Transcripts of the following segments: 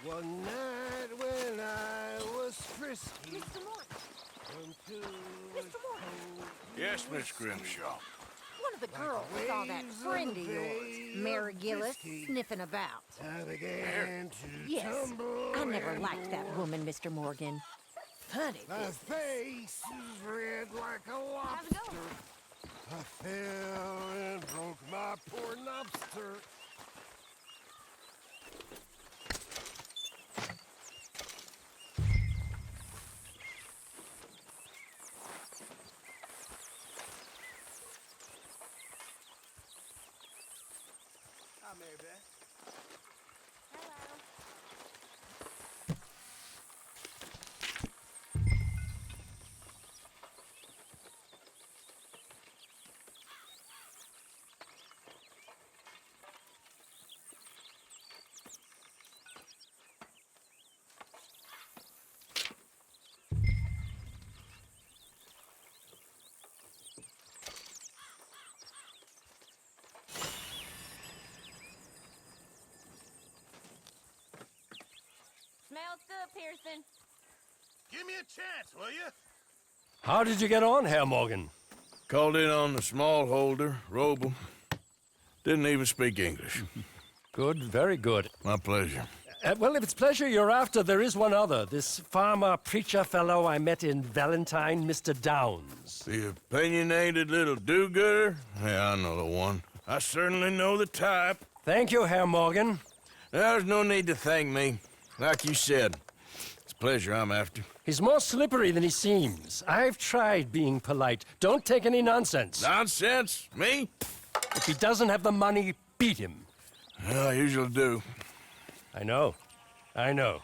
One night when I was frisky. Mr. Morton. Until Mr. Morton. Yes, Miss Grimshaw. One of the girls saw that friend of yours, Mary Gillis, sniffing about. I began to Yes. tumble. I never and liked that woman, Mr. Morgan. Funny My business. face is red like a lobster. I fell and broke my poor lobster. Hi, Mary Beth. Hello. Smells good, Pearson. Give me a chance, will you? How did you get on, Herr Morgan? Called in on the smallholder, Roble. Didn't even speak English. Good, very good. My pleasure. Well, if it's pleasure you're after, there is one other. This farmer preacher fellow I met in Valentine, Mr. Downs. The opinionated little do-gooder? Yeah, I know the one. I certainly know the type. Thank you, Herr Morgan. There's no need to thank me. Like you said, it's pleasure I'm after. He's more slippery than he seems. I've tried being polite. Don't take any nonsense. Nonsense? Me? If he doesn't have the money, beat him. Well, I usually do. I know. I know.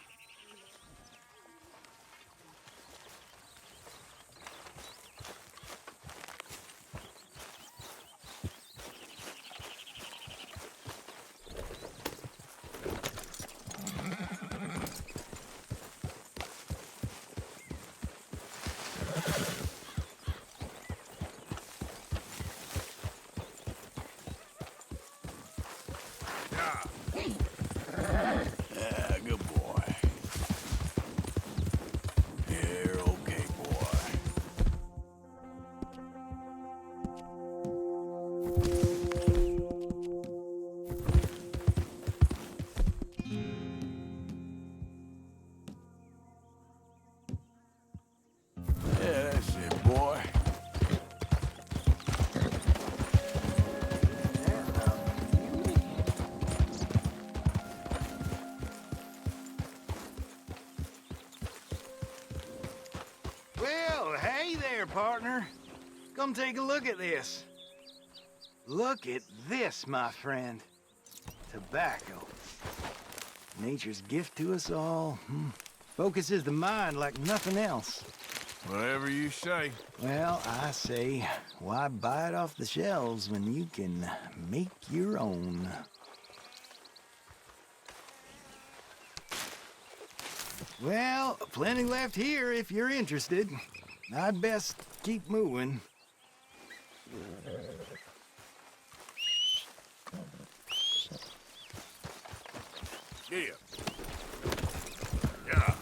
Yeah, good boy. You're okay, boy. Yeah, that's it, boy. Well, hey there, partner. Come take a look at this. Look at this, my friend. Tobacco. Nature's gift to us all. Focuses the mind like nothing else. Whatever you say. Well, I say, why buy it off the shelves when you can make your own? Well, plenty left here if you're interested. I'd best keep moving. Yeah. Yeah.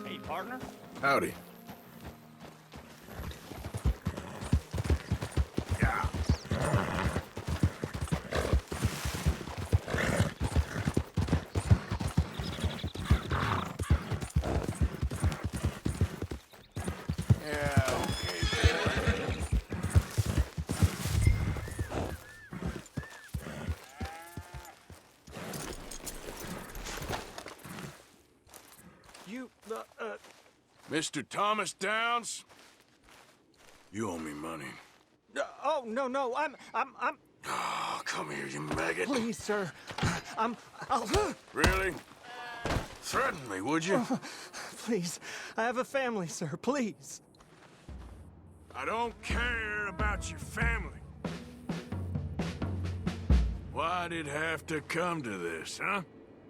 Hey, partner. Howdy. Yeah. Yeah, okay, boy. You, Mr. Thomas Downs? You owe me money. Oh, no, no, I'm... Oh, come here, you maggot. Please, sir. I'll... Really? Threaten me, would you? Please, I have a family, sir, please. I don't care about your family. Why'd it have to come to this, huh?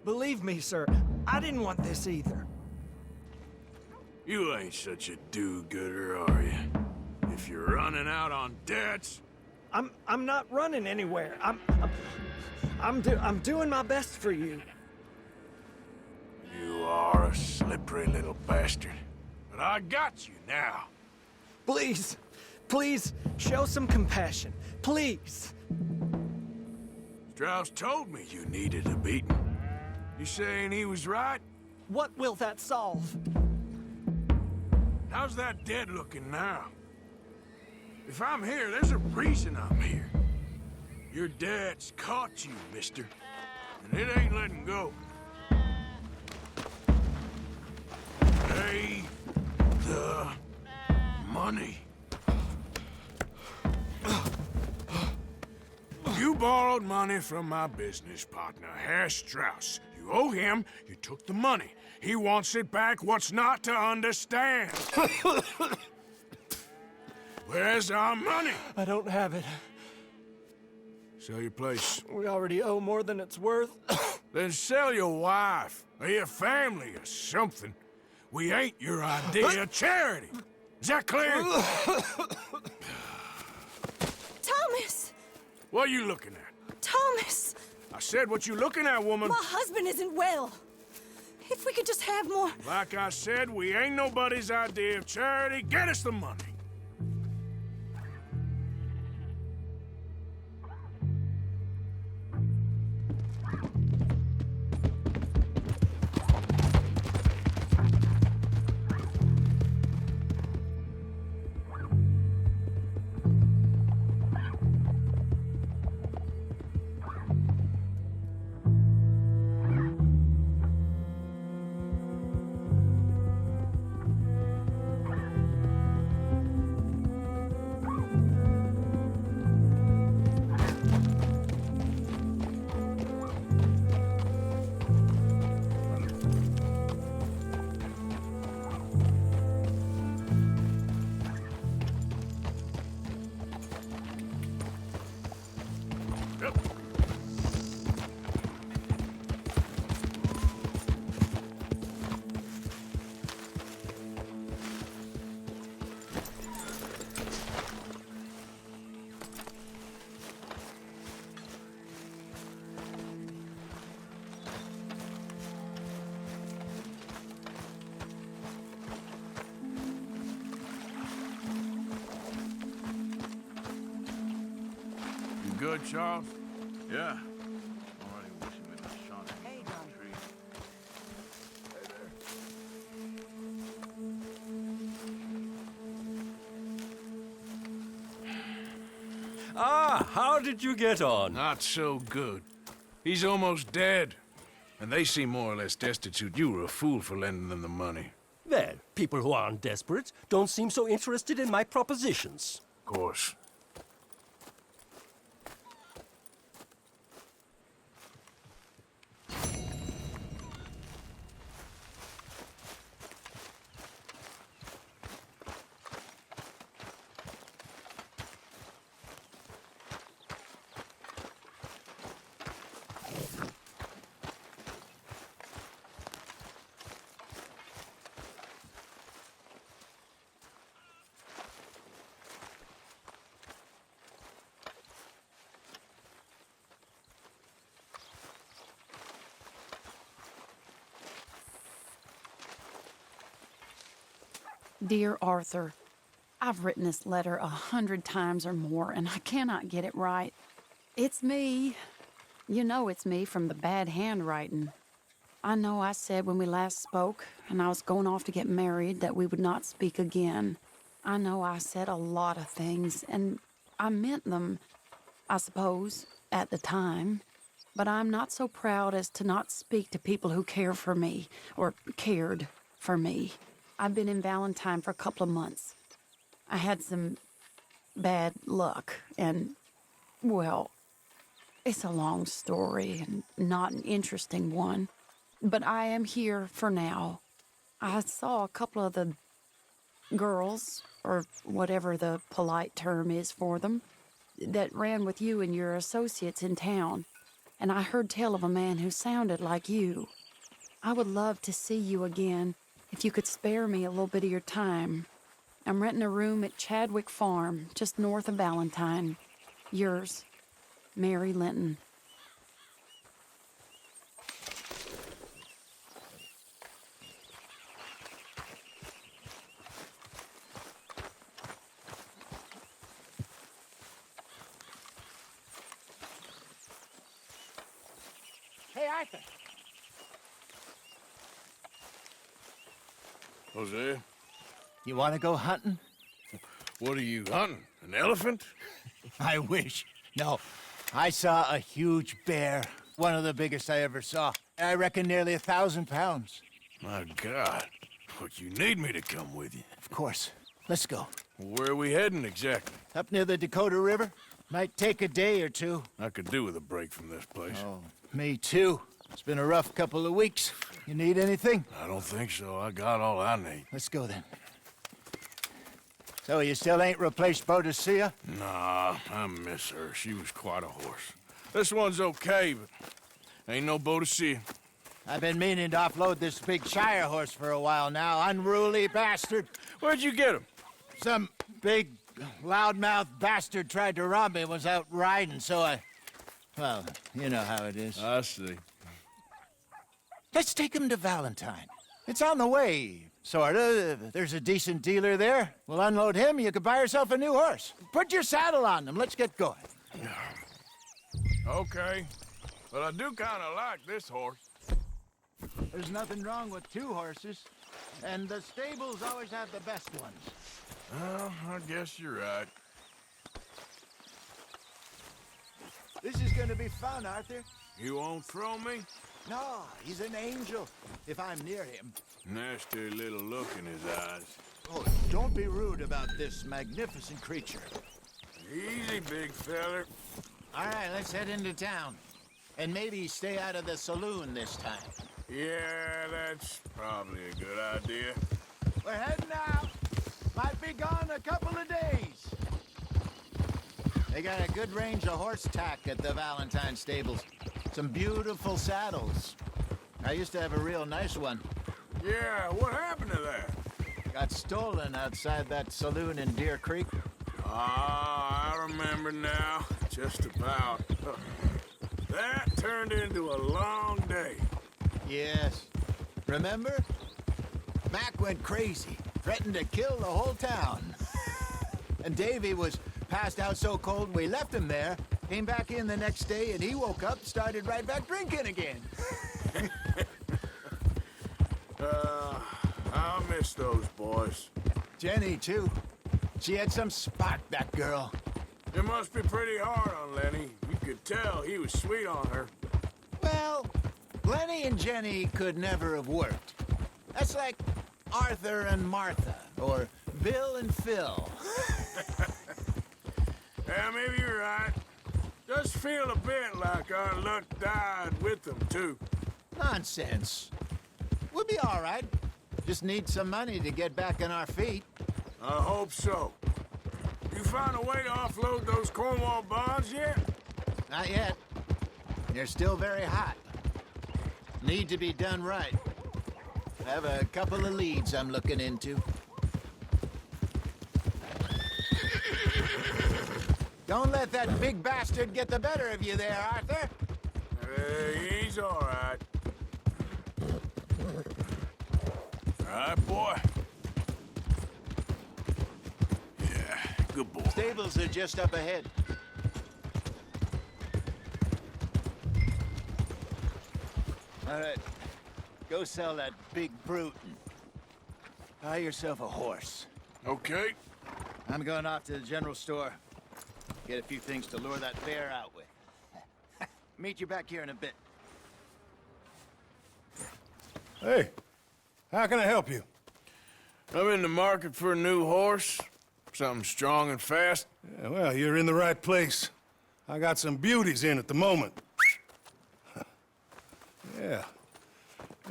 Believe me, sir, I didn't want this either. You ain't such a do-gooder, are you? If you're running out on debts... I'm not running anywhere. I'm doing my best for you. You are a slippery little bastard. But I got you now. Please, please, show some compassion. Please. Strauss told me you needed a beating. You saying he was right? What will that solve? How's that dead looking now? If I'm here, there's a reason I'm here. Your dad's caught you, mister. And it ain't letting go. Pay the money. You borrowed money from my business partner, Herr Strauss. You owe him, you took the money. He wants it back, what's not to understand? Where's our money? I don't have it. Sell your place. We already owe more than it's worth. Then sell your wife, or your family, or something. We ain't your idea of charity. Is that clear? Thomas! What are you looking at? Thomas! I said what you looking at, woman. My husband isn't well. If we could just have more... Like I said, we ain't nobody's idea of charity. Get us the money. Good, Charles? Yeah. Already wishing we'd have shot him from the tree. Ah, how did you get on? Not so good. He's almost dead. And they seem more or less destitute. You were a fool for lending them the money. Well, people who aren't desperate don't seem so interested in my propositions. Of course. Dear Arthur, I've written this letter 100 times or more, and I cannot get it right. It's me. You know it's me from the bad handwriting. I know I said when we last spoke, and I was going off to get married, that we would not speak again. I know I said a lot of things, and I meant them, I suppose, at the time. But I'm not so proud as to not speak to people who care for me, or cared for me. I've been in Valentine for a couple of months. I had some bad luck, and, well, it's a long story and not an interesting one. But I am here for now. I saw a couple of the girls, or whatever the polite term is for them, that ran with you and your associates in town. And I heard tell of a man who sounded like you. I would love to see you again if you could spare me a little bit of your time. I'm renting a room at Chadwick Farm, just north of Valentine. Yours, Mary Linton. Hey, Arthur. Jose, You want to go hunting? what are you hunting? An elephant? I wish. No. I saw a huge bear. One of the biggest I ever saw. I reckon nearly 1,000 pounds. My God. But you need me to come with you. Of course. Let's go. Where are we heading exactly? Up near the Dakota River. Might take a day or two. I could do with a break from this place. Oh, me too. It's been a rough couple of weeks. You need anything? I don't think so. I got all I need. Let's go then. So you still ain't replaced Boadicea? Nah, I miss her. She was quite a horse. This one's okay, but ain't no Boadicea. I've been meaning to offload this big Shire horse for a while now. Unruly bastard. Where'd you get him? Some big, loudmouth bastard tried to rob me and was out riding, so I... Well, you know how it is. I see. Let's take him to Valentine. It's on the way, sorta. There's a decent dealer there. We'll unload him, you could buy yourself a new horse. Put your saddle on him, let's get going. Okay. But I do kind of like this horse. There's nothing wrong with two horses, and the stables always have the best ones. Well, I guess you're right. This is gonna be fun, Arthur. You won't throw me? No, he's an angel, if I'm near him. Nasty little look in his eyes. Oh, don't be rude about this magnificent creature. Easy, big feller. All right, let's head into town. And maybe stay out of the saloon this time. Yeah, that's probably a good idea. We're heading out. Might be gone a couple of days. They got a good range of horse tack at the Valentine stables. Some beautiful saddles. I used to have a real nice one. Yeah, what happened to that? Got stolen outside that saloon in Deer Creek. Ah, I remember now. Just about. That turned into a long day. Yes. Remember? Mac went crazy, threatened to kill the whole town. And Davy was passed out so cold we left him there, came back in the next day, and he woke up, started right back drinking again. I miss those boys. Jenny, too. She had some spot, that girl. It must be pretty hard on Lenny. You could tell he was sweet on her. Well, Lenny and Jenny could never have worked. That's like Arthur and Martha, or Bill and Phil. Yeah, maybe you're right. Does feel a bit like our luck died with them, too. Nonsense. We'll be all right. Just need some money to get back on our feet. I hope so. You found a way to offload those Cornwall bonds yet? Not yet. They're still very hot. Need to be done right. I have a couple of leads I'm looking into. Don't let that big bastard get the better of you there, Arthur. He's all right. All right, boy. Yeah, good boy. Stables are just up ahead. All right. Go sell that big brute and buy yourself a horse. Okay. I'm going off to the general store. Get a few things to lure that bear out with. Meet you back here in a bit. Hey, how can I help you? I'm in the market for a new horse. Something strong and fast? Yeah, well, you're in the right place. I got some beauties in at the moment. Yeah.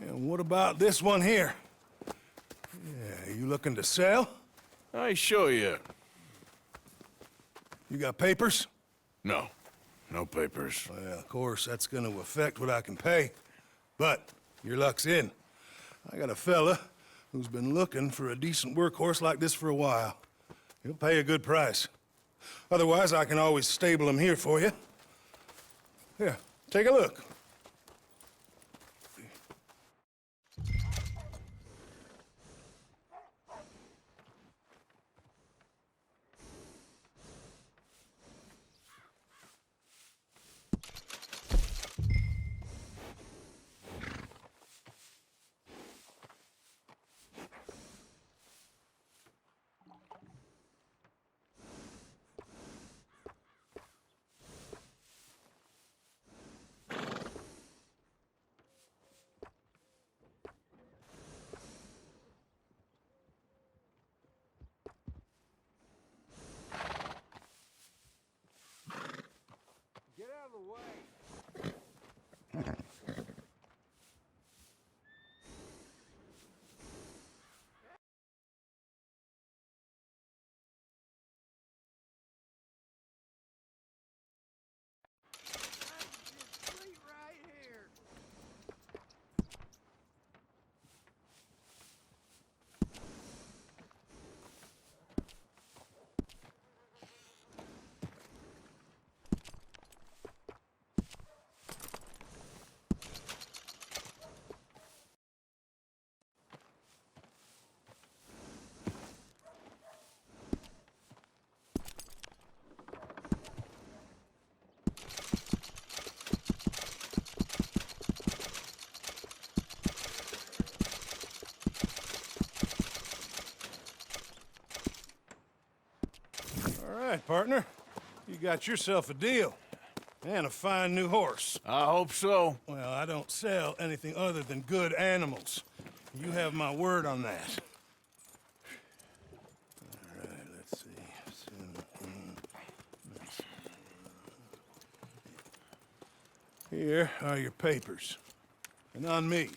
And what about this one here? Yeah, you looking to sell? I ain't sure yet. You got papers? No. No papers. Well, of course, that's gonna affect what I can pay. But your luck's in. I got a fella who's been looking for a decent workhorse like this for a while. He'll pay a good price. Otherwise, I can always stable him here for you. Here, take a look. Get out of the way. All right, partner. You got yourself a deal. And a fine new horse. I hope so. Well, I don't sell anything other than good animals. You have my word on that. All right, let's see. Here are your papers. And on me,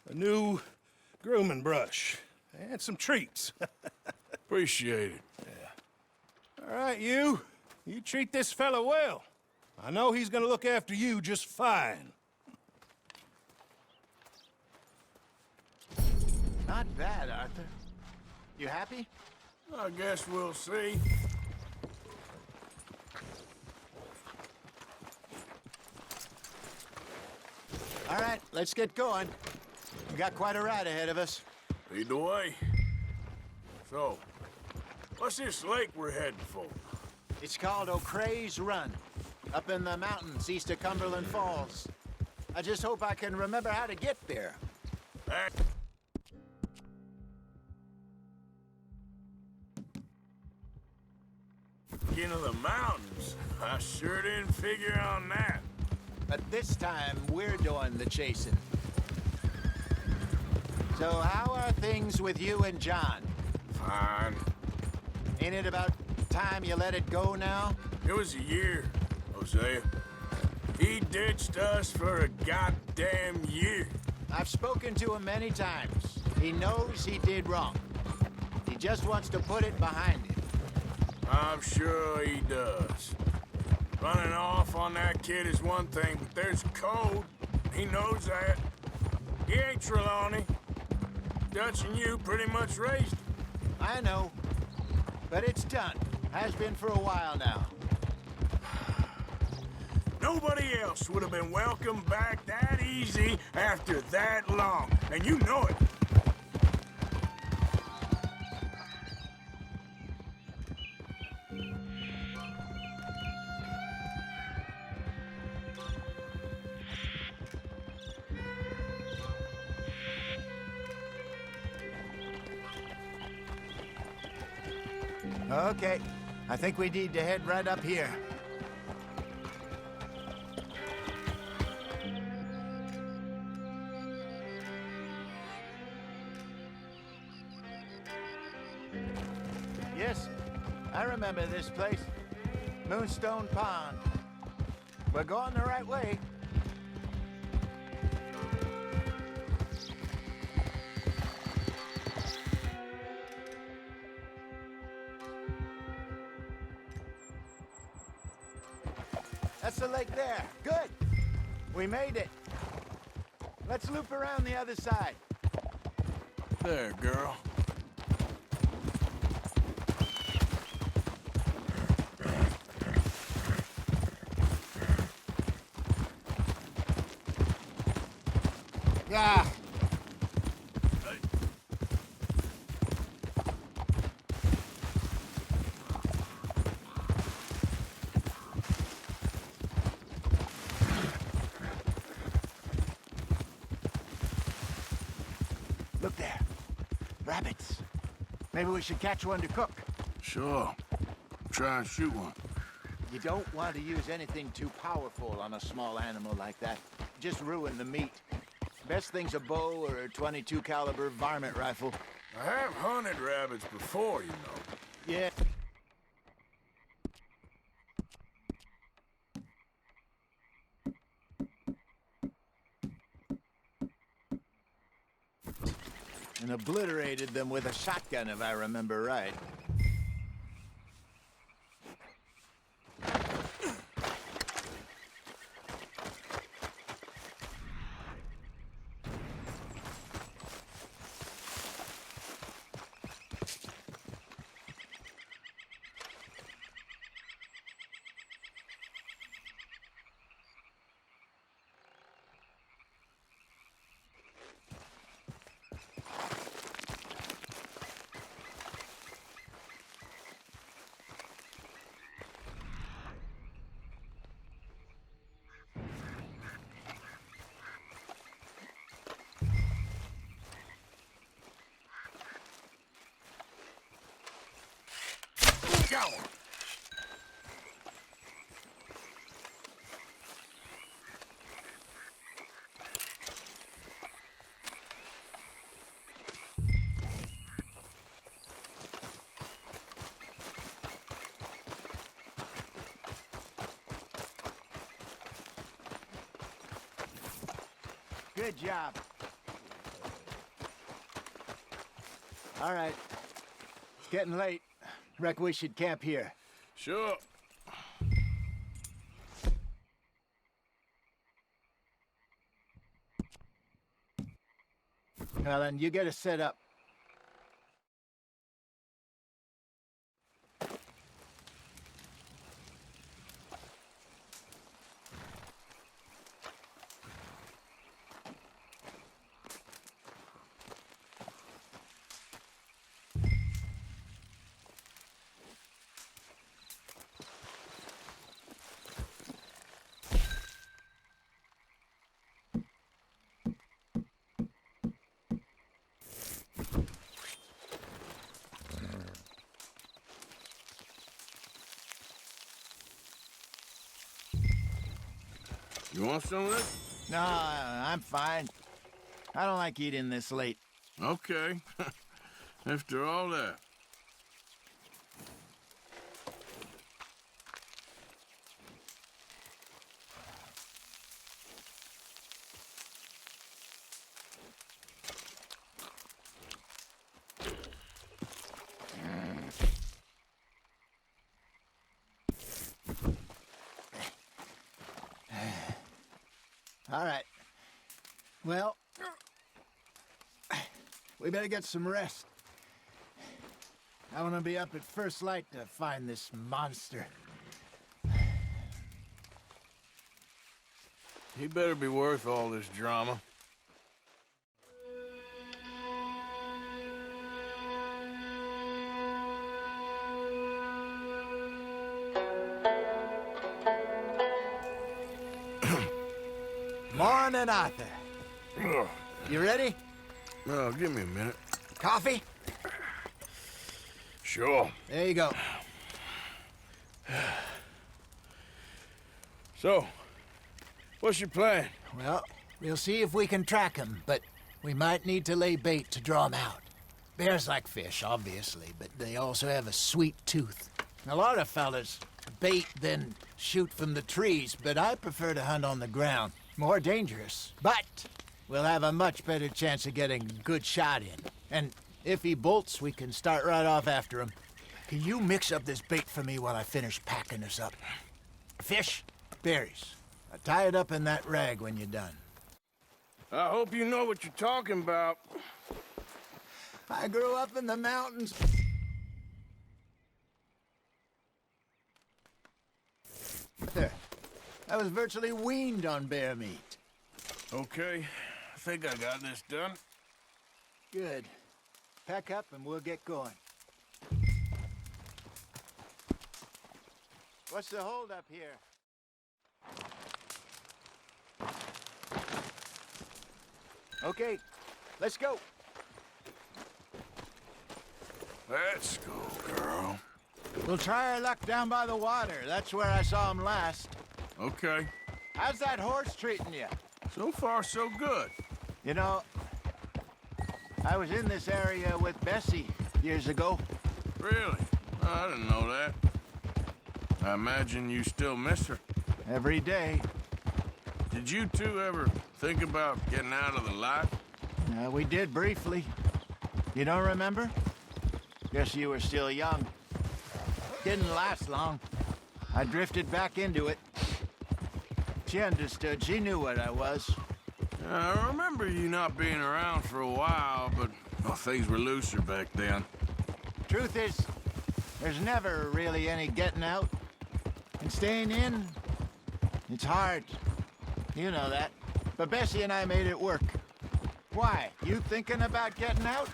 a new grooming brush. And some treats. Appreciate it. All right, you. You treat this fella well. I know he's gonna look after you just fine. Not bad, Arthur. You happy? I guess we'll see. All right, let's get going. We got quite a ride ahead of us. Lead the way. So, what's this lake we're heading for? It's called O'Creagh's Run, up in the mountains east of Cumberland Falls. I just hope I can remember how to get there. Back. Into the mountains. I sure didn't figure on that. But this time, we're doing the chasing. So how are things with you and John? Fine. Ain't it about time you let it go now? It was a year, Hosea. He ditched us for a goddamn year. I've spoken to him many times. He knows he did wrong. He just wants to put it behind him. I'm sure he does. Running off on that kid is one thing, but there's code. He knows that. He ain't Trelawney. Dutch and you pretty much raised him. I know. But it's done. Has been for a while now. Nobody else would have been welcomed back that easy after that long, and you know it. Okay. I think we need to head right up here. Yes. I remember this place. Moonstone Pond. We're going the right way. That's the lake there. Good. We made it. Let's loop around the other side. There, girl. Yeah. Look there. Rabbits. Maybe we should catch one to cook. Sure. Try and shoot one. You don't want to use anything too powerful on a small animal like that. Just ruin the meat. Best thing's a bow or a .22 caliber varmint rifle. I have hunted rabbits before, you know. Yeah. And obliterated them with a shotgun, if I remember right. Go! Good job. All right. It's getting late. Reckon we should camp here. Sure. Well, then you get us set up. You want some of this? No, I'm fine. I don't like eating this late. Okay. After all that. All right. Well, we better get some rest. I want to be up at first light to find this monster. He better be worth all this drama. Morning, Arthur. Ugh. You ready? Well, give me a minute. Coffee? Sure. There you go. So, what's your plan? Well, we'll see if we can track him, but we might need to lay bait to draw him out. Bears like fish, obviously, but they also have a sweet tooth. A lot of fellas bait then shoot from the trees, but I prefer to hunt on the ground. More dangerous, but we'll have a much better chance of getting a good shot in. And if he bolts, we can start right off after him. Can you mix up this bait for me while I finish packing this up? Fish, berries. I tie it up in that rag when you're done. I hope you know what you're talking about. I grew up in the mountains. I was virtually weaned on bear meat. Okay, I think I got this done. Good. Pack up and we'll get going. What's the holdup here? Okay, let's go. Let's go, girl. We'll try our luck down by the water. That's where I saw him last. Okay. How's that horse treating you? So far, so good. You know, I was in this area with Bessie years ago. Really? I didn't know that. I imagine you still miss her. Every day. Did you two ever think about getting out of the life? We did briefly. You don't remember? Guess you were still young. Didn't last long. I drifted back into it. She understood. She knew what I was. I remember you not being around for a while, but well, things were looser back then. Truth is, there's never really any getting out. And staying in, it's hard. You know that. But Bessie and I made it work. Why? You thinking about getting out?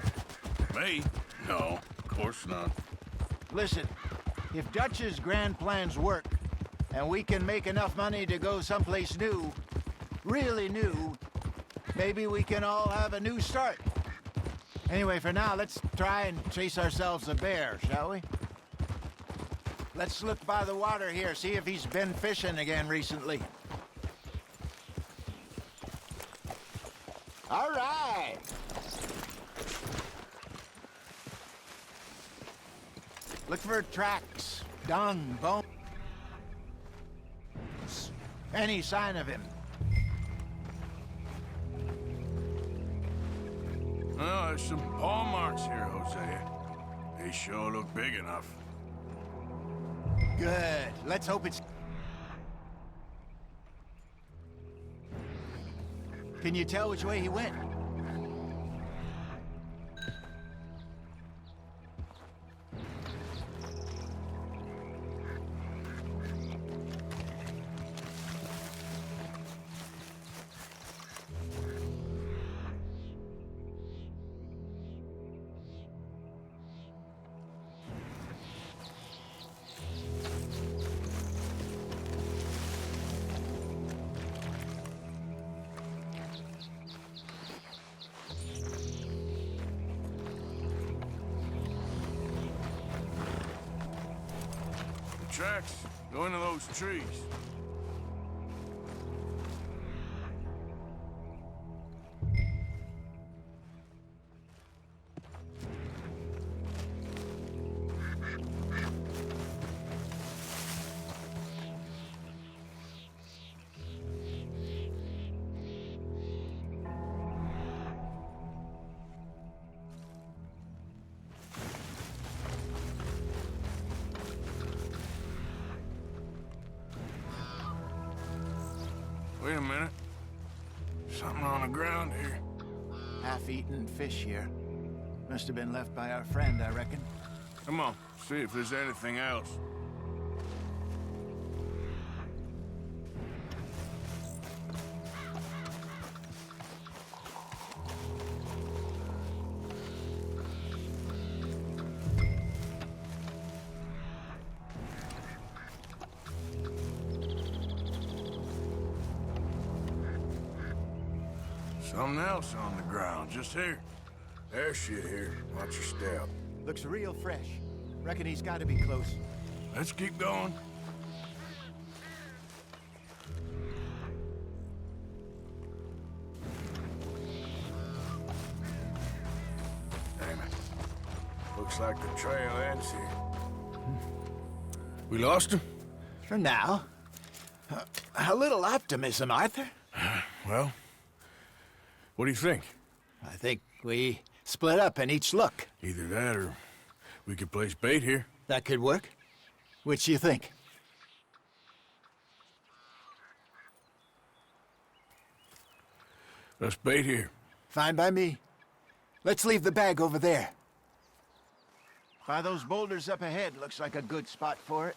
Me? No, of course not. Listen, if Dutch's grand plans work, and we can make enough money to go someplace new, really new, maybe we can all have a new start. Anyway, for now, let's try and chase ourselves a bear, shall we? Let's look by the water here, see if he's been fishing again recently. All right! Look for tracks, dung, bones, any sign of him. Well, there's some paw marks here, Hosea. They sure look big enough. Good. Let's hope it's... Can you tell which way he went? Tracks go into those trees. Wait a minute. Something on the ground here. Half-eaten fish here. Must have been left by our friend, I reckon. Come on, see if there's anything else. Something else on the ground, just here. There's shit here. Watch your step. Looks real fresh. Reckon he's got to be close. Let's keep going. Damn it. Looks like the trail ends here. We lost him? For now. A little optimism, Arthur. Well, what do you think? I think we split up and each look. Either that or we could place bait here. That could work. Which you think? Let's bait here. Fine by me. Let's leave the bag over there. By those boulders up ahead, looks like a good spot for it.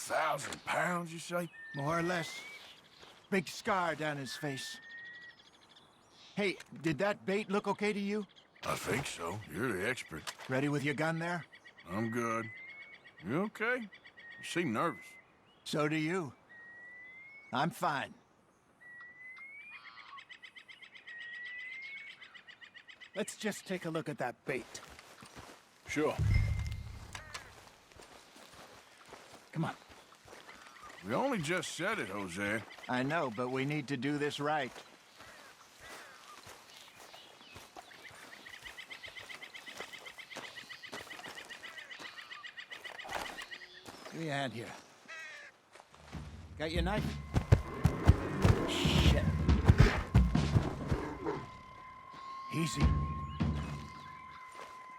£1,000, you say? More or less. Big scar down his face. Hey, did that bait look okay to you? I think so. You're the expert. Ready with your gun there? I'm good. You okay? You seem nervous. So do you. I'm fine. Let's just take a look at that bait. Sure. Come on. We only just said it, Jose. I know, but we need to do this right. Give me a hand here. Got your knife? Shit. Easy.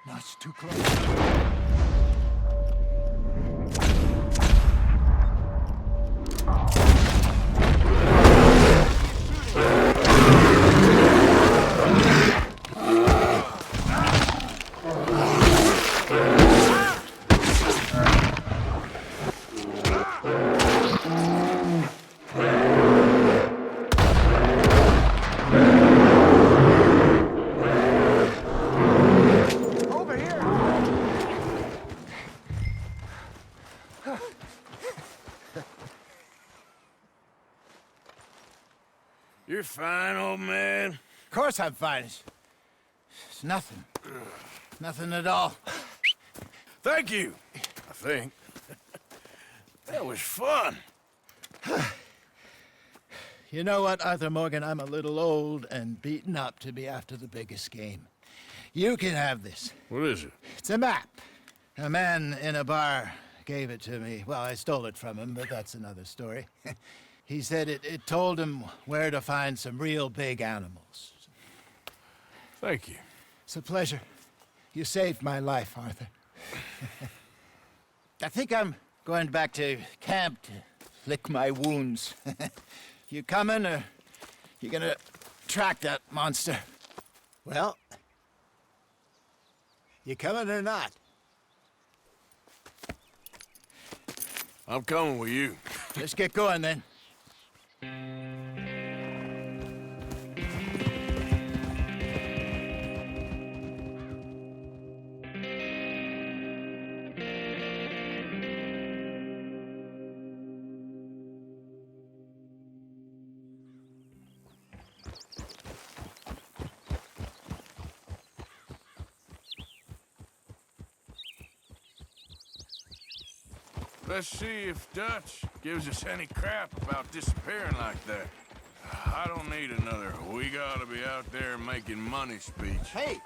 No, it's too close. You're fine, old man. Of course I'm fine. It's nothing. Nothing at all. Thank you, I think. That was fun. You know what, Arthur Morgan? I'm a little old and beaten up to be after the biggest game. You can have this. What is it? It's a map. A man in a bar gave it to me. Well, I stole it from him, but that's another story. He said it told him where to find some real big animals. Thank you. It's a pleasure. You saved my life, Arthur. I think I'm going back to camp to lick my wounds. You coming, or you gonna track that monster? Well, you coming or not? I'm coming with you. Let's get going, then. Let's see if Dutch gives us any crap about disappearing like that. I don't need another "we gotta be out there making money" speech. Hey!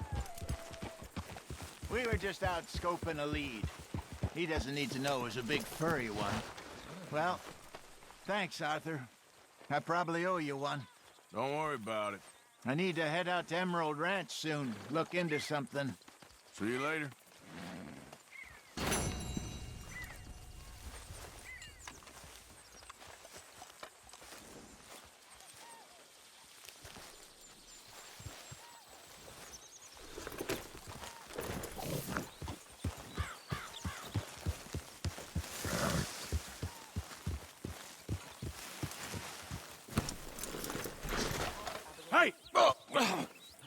We were just out scoping a lead. He doesn't need to know it was a big furry one. Well, thanks, Arthur. I probably owe you one. Don't worry about it. I need to head out to Emerald Ranch soon, look into something. See you later.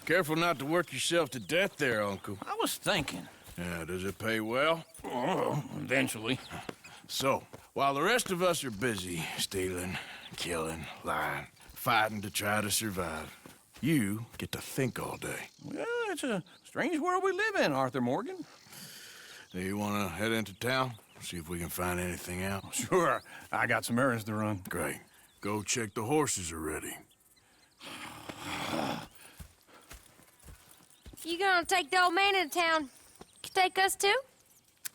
Careful not to work yourself to death there, Uncle. I was thinking. Yeah, does it pay well? Oh, eventually. So, while the rest of us are busy stealing, killing, lying, fighting to try to survive, you get to think all day. Well, it's a strange world we live in, Arthur Morgan. Do you want to head into town? See if we can find anything out? Sure, I got some errands to run. Great. Go check the horses are ready. You gonna take the old man into town? You take us too?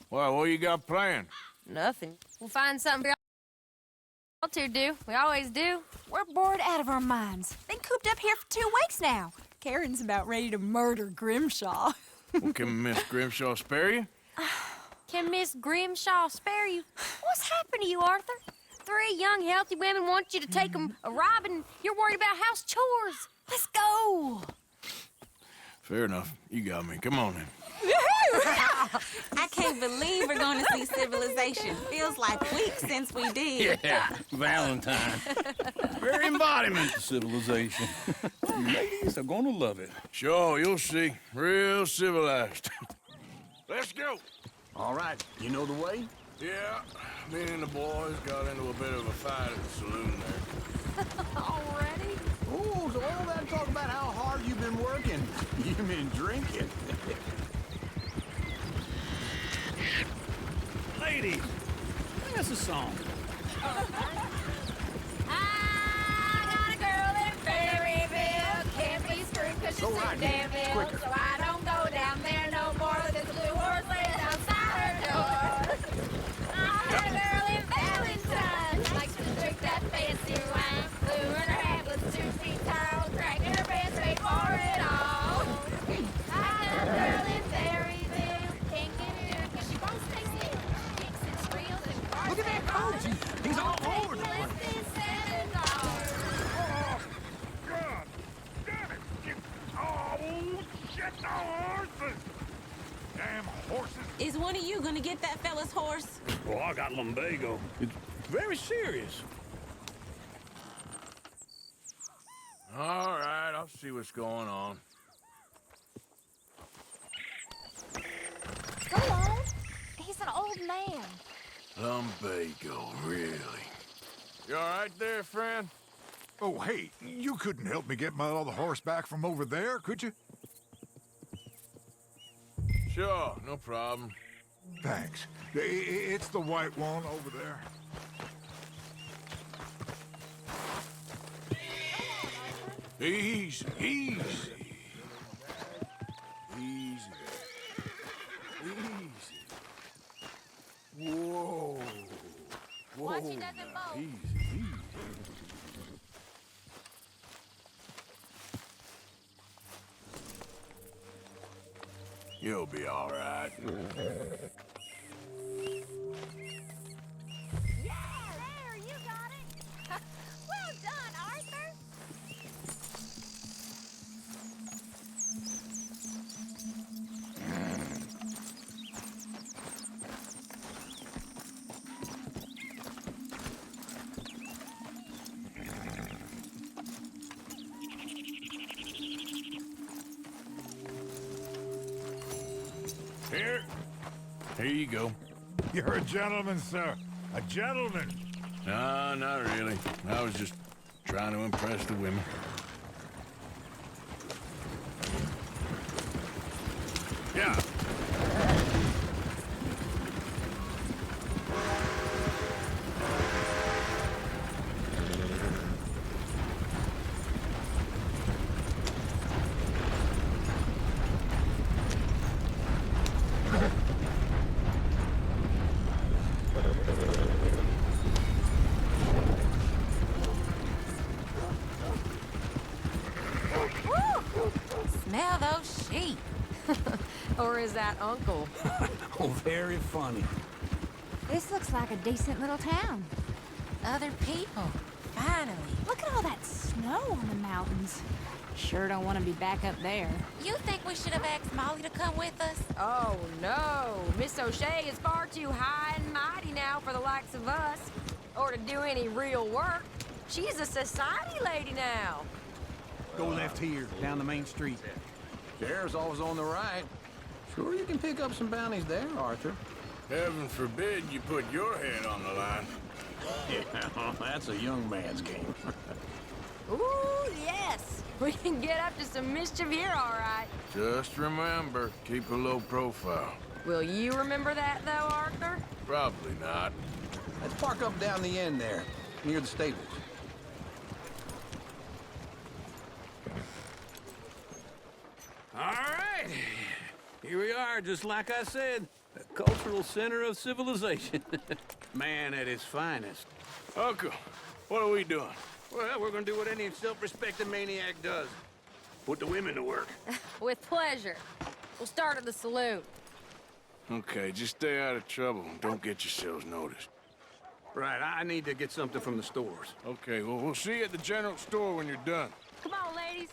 Well, what you got planned? Nothing. We'll find something for y'all to do. We always do. We're bored out of our minds. Been cooped up here for 2 weeks now. Karen's about ready to murder Grimshaw. Well, can Miss Grimshaw spare you? Can Miss Grimshaw spare you? What's happened to you, Arthur? 3 young, healthy women want you to take them a robbing. You're worried about house chores. Let's go. Fair enough. You got me. Come on then. I can't believe we're going to see civilization. Feels like weeks since we did. Yeah, Valentine. Very embodiment of civilization. You ladies are gonna love it. Sure, you'll see. Real civilized. Let's go. All right, you know the way? Yeah, me and the boys got into a bit of a fight at the saloon there. Already? Oh, so all that talk about how hard you've been working, you've been drinking. Ladies, sing us a song. I got a girl in Berryville. Can't be screwed 'cause she's Go too right, damn Nick. ill. Quicker. So I don't go down there no more. There's a blue horse laying outside her door. I got a girl in Valentine. Likes to drink that fancy wine. Blue in her hat was 2 feet tall. Cracking her pants paid for it all. I got a girl in Berryville. Can't get her 'cause she won't stay still. Kicks and squeals and barks. Look at that coach. He's all over the place. God damn it! Oh, shit, the horses! Damn horses! Is one of you going to get that fella's horse? Oh, I got lumbago. It's very serious. All right, I'll see what's going on. Go on. He's an old man. Lumbago, really? You all right there, friend? Oh, hey, you couldn't help me get my other horse back from over there, could you? Sure, no problem. Thanks. It's the white one over there. Easy, easy. Easy. Easy. Whoa. Whoa. Watch he doesn't now, bolt. easy, easy. You'll be all right. Yeah, there, you got it. Well done, Arthur. Here you go. You're a gentleman, sir. A gentleman. No, not really. I was just trying to impress the women. Yeah. Smell those sheep. Or is that Uncle? Oh, very funny. This looks like a decent little town. Other people. Finally. Look at all that snow on the mountains. Sure don't want to be back up there. You think we should have asked Molly to come with us? Oh, no. Miss O'Shea is far too high and mighty now for the likes of us. Or to do any real work. She's a society lady now. Go left here, down the main street. Sheriff's always on the right. Sure you can pick up some bounties there, Arthur. Heaven forbid you put your head on the line. Yeah, that's a young man's game. Ooh, yes. We can get up to some mischief here, all right. Just remember, keep a low profile. Will you remember that, though, Arthur? Probably not. Let's park up down the end there, near the stables. All right. Here we are, just like I said. The cultural center of civilization. Man at his finest. Uncle, what are we doing? Well, we're gonna do what any self-respecting maniac does. Put the women to work. With pleasure. We'll start at the saloon. Okay, just stay out of trouble and don't get yourselves noticed. Right, I need to get something from the stores. Okay, well, we'll see you at the general store when you're done. Come on, ladies.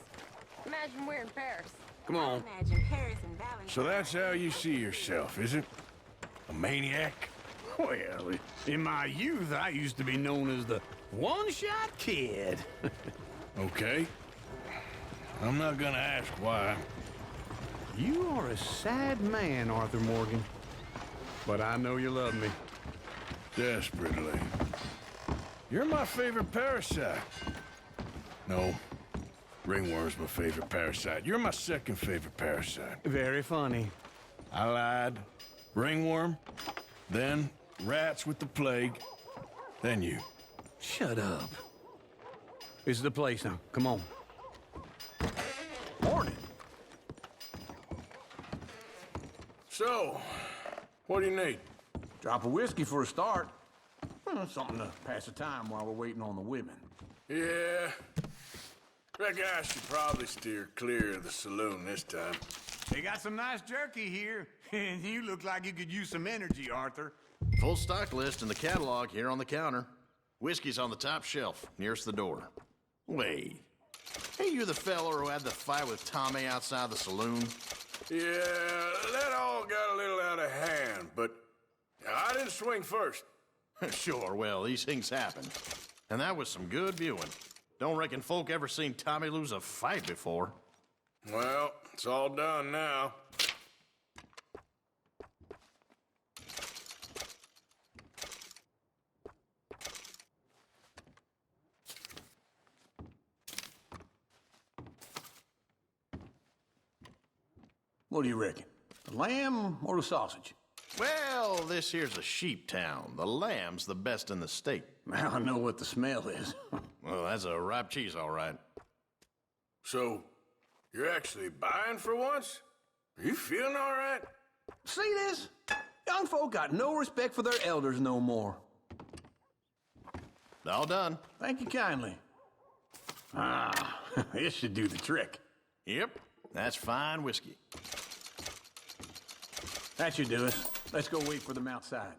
Imagine we're in Paris. Come on. Imagine Paris and Valentine. So that's how you see yourself, is it? A maniac? Well, in my youth, I used to be known as the one-shot kid. Okay. I'm not gonna ask why. You are a sad man, Arthur Morgan. But I know you love me. Desperately. You're my favorite parasite. No. Ringworm's my favorite parasite. You're my second favorite parasite. Very funny. I lied. Ringworm, then rats with the plague, then you. Shut up. This is the place now. Come on. Morning. So, what do you need? Drop of whiskey for a start. Well, something to pass the time while we're waiting on the women. Yeah. Reckon I should probably steer clear of the saloon this time. They got some nice jerky here, and you look like you could use some energy, Arthur. Full stock list in the catalog here on the counter. Whiskey's on the top shelf, nearest the door. Wait. Hey, you the fella who had the fight with Tommy outside the saloon? Yeah, that all got a little out of hand, but I didn't swing first. Sure, well, these things happen. And that was some good viewing. Don't reckon folk ever seen Tommy lose a fight before. Well, it's all done now. What do you reckon? The lamb or the sausage? Well, this here's a sheep town. The lamb's the best in the state. I know what the smell is. Well, that's a ripe cheese, all right. So, you're actually buying for once? Are you feeling all right? See this? Young folk got no respect for their elders no more. All done. Thank you kindly. Ah, this should do the trick. Yep, that's fine whiskey. That should do us. Let's go wait for them outside.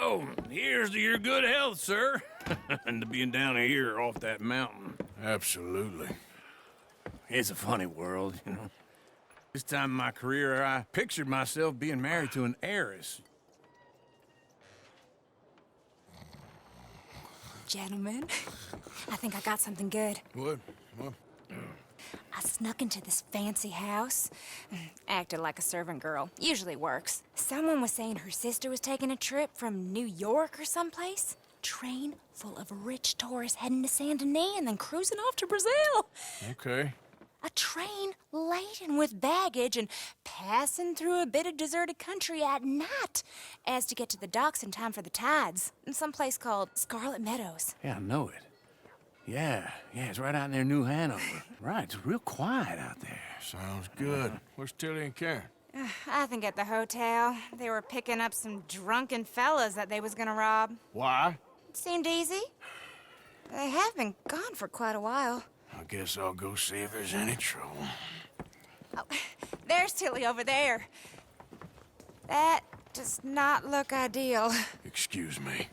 So, here's to your good health, sir. And to being down here off that mountain. Absolutely. It's a funny world, you know. This time in my career, I pictured myself being married to an heiress. Gentlemen, I think I got something good. What? I snuck into this fancy house. Acted like a servant girl. Usually works. Someone was saying her sister was taking a trip from New York or someplace. Train full of rich tourists heading to Saint Denis and then cruising off to Brazil. Okay. A train laden with baggage and passing through a bit of deserted country at night as to get to the docks in time for the tides in some place called Scarlet Meadows. Yeah, I know it. Yeah, it's right out near New Hanover. Right, it's real quiet out there. Sounds good. Where's Tilly and Karen? I think at the hotel. They were picking up some drunken fellas that they was gonna rob. Why? It seemed easy. They have been gone for quite a while. I guess I'll go see if there's any trouble. Oh, there's Tilly over there. That does not look ideal. Excuse me.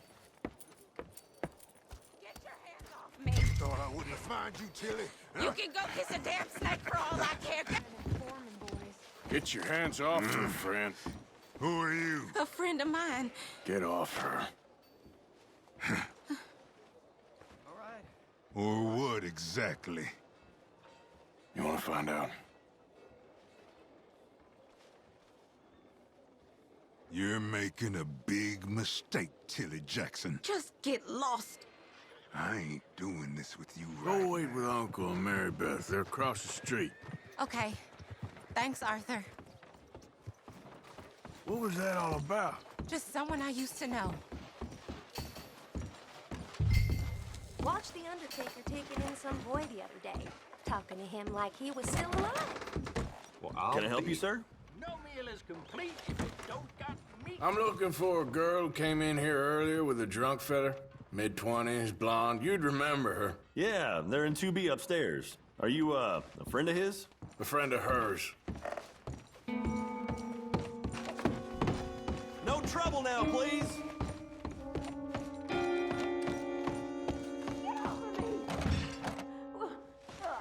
Get your hands off me. Thought I wouldn't find you, Tilly. You can go kiss a damn snake for all I care. Get your hands off her, friend. Who are you? A friend of mine. Get off her. Or what exactly? You want to find out? You're making a big mistake, Tilly Jackson. Just get lost. I ain't doing this with you Go wait with Uncle and Mary Beth. They're across the street. Okay. Thanks, Arthur. What was that all about? Just someone I used to know. Watched the Undertaker taking in some boy the other day, talking to him like he was still alive. Well, Can I help you, sir? No meal is complete if it don't got meat. I'm looking for a girl who came in here earlier with a drunk fella. Mid-20s, blonde. You'd remember her. Yeah, they're in 2B upstairs. Are you, a friend of his? A friend of hers. No trouble now, please.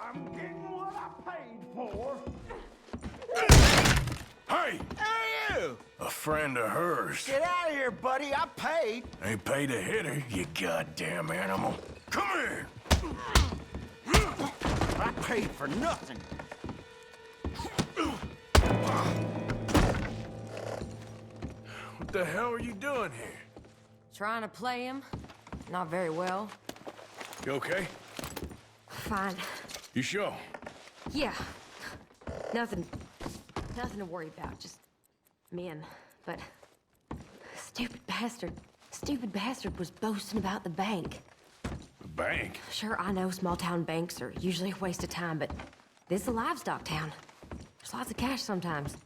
I'm getting what I paid for. Hey! Hey, you! A friend of hers. Get out of here, buddy. I paid. Ain't paid to hit her, you goddamn animal. Come here! I paid for nothing. What the hell are you doing here? Trying to play him. Not very well. You okay? Fine. You sure? Yeah. Nothing to worry about. Just men. But stupid bastard was boasting about the bank. The bank? Sure, I know small town banks are usually a waste of time, but this is a livestock town. There's lots of cash sometimes.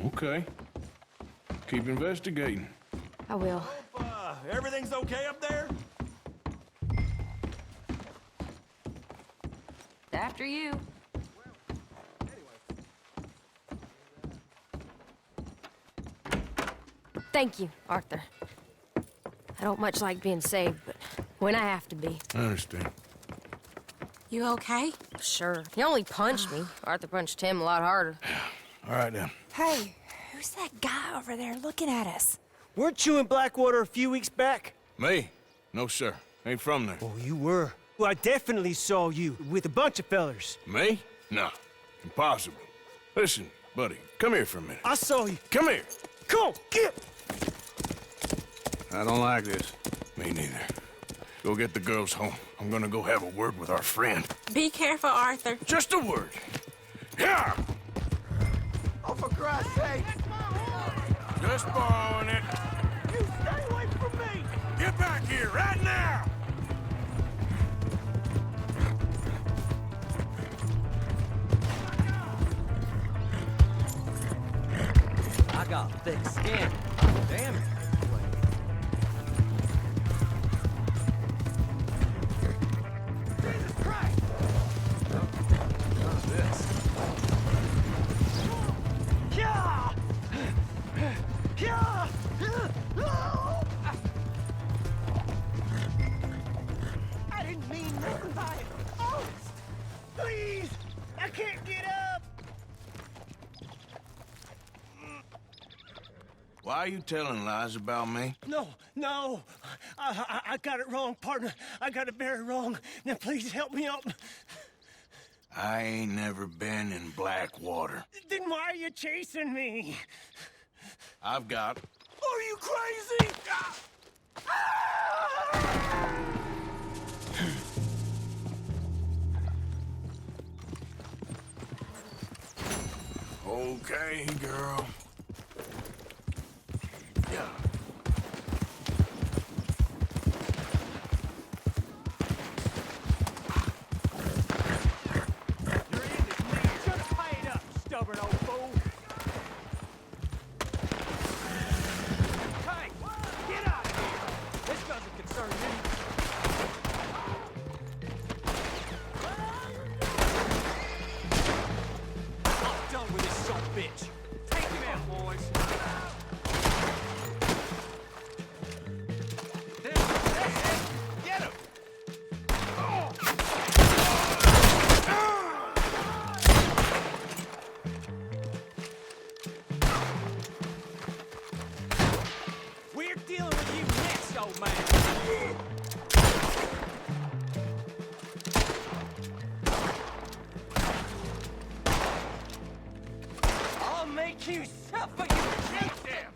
Okay. Keep investigating. I will. Everything's okay up there? After you. Thank you, Arthur. I don't much like being saved, but when I have to be. I understand. You okay? Sure. He only punched me. Arthur punched him a lot harder. All right, then. Hey, who's that guy over there looking at us? Weren't you in Blackwater a few weeks back? Me? No, sir. Ain't from there. Oh, you were. Well, I definitely saw you with a bunch of fellers. Me? No. Impossible. Listen, buddy, come here for a minute. I saw you. Come here. Come on, get! I don't like this. Me neither. Go get the girls home. I'm gonna go have a word with our friend. Be careful, Arthur. Just a word. Yeah! Oh, for Christ's sake! Just borrowing it. You stay away from me! Get back here right now! I got thick skin. Damn it. Jesus Christ! None of this. Yeah! Yeah! Why are you telling lies about me? No, no. I got it wrong, partner. I got it very wrong. Now, please help me up. I ain't never been in Blackwater. Then why are you chasing me? I've got... Are you crazy? Okay, girl. Yeah. Just pay it up, stubborn old fool. Hey, get out of here. This doesn't concern you. I'm done with this son of a bitch. Take him out, boys. Get him! We're dealing with you next, old man. I'll make you suffer, you shoot them!